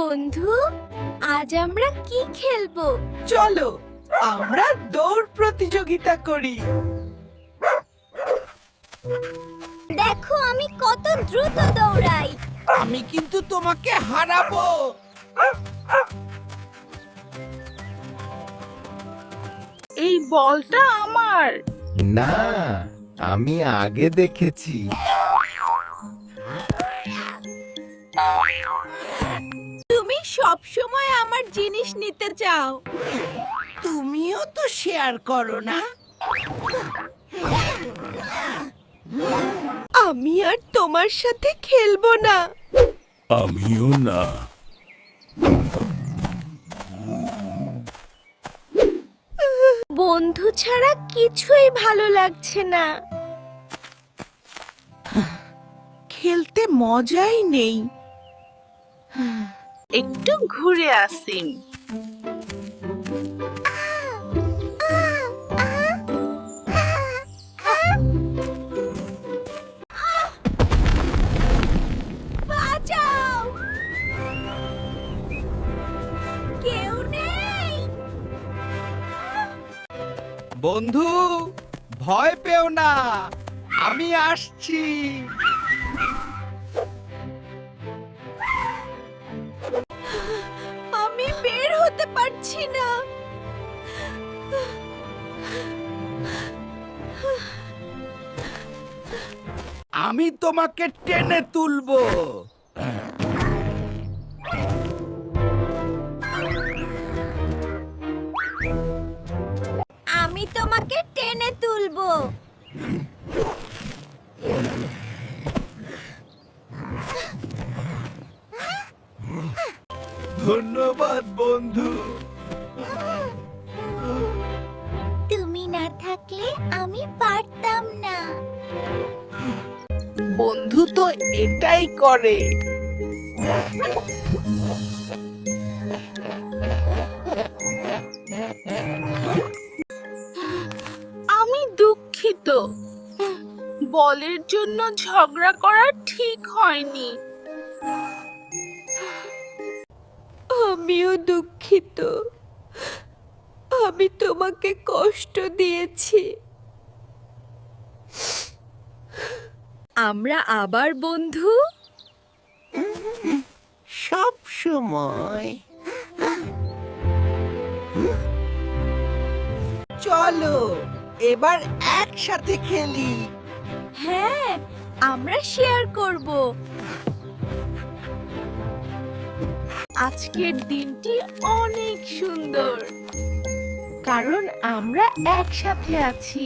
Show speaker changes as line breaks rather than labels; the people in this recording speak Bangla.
বন্ধু, আজ আমরা কি খেলবো?
চলো আমরা দৌড় প্রতিযোগিতা করি।
দেখো আমি কত দ্রুত দৌড়াই।
আমি কিন্তু তোমাকে হারাবো।
এই বলটা আমার।
না, আমি আগে দেখেছি।
তুমি সব সময় আমার জিনিস নিতে চাও।
তুমিও তো শেয়ার করো না। আমি আর তোমার সাথে খেলবো না।
আমিও না।
বন্ধু ছাড়া কিছুই ভালো লাগছে না।
খেলতে মজাই নেই।
একটু ঘুরে আসি।
বাঁচাও! কেউ নেই।
বন্ধু, ভয় পেও না, আমি আসছি।
আমি বের হতে পারছি না।
আমি তোমাকে টেনে তুলবো।
আমি তোমাকে টেনে তুলবো।
ধন্যবাদ বন্ধু।
তুমি না থাকলে আমি পারতাম না।
বন্ধু তো এটাই করে।
আমি দুঃখিত। বলের জন্য ঝগড়া করা ঠিক হয়নি।
আমিও দুঃখিত। আমি তোমাকে কষ্ট দিয়েছি। আমরা আবার বন্ধু।
সব সময়। চলো এবার একসাথে খেলি।
হ্যাঁ, আমরা শেয়ার করব।
আজকের দিনটি অনেক সুন্দর, কারণ আমরা একসাথে আছি।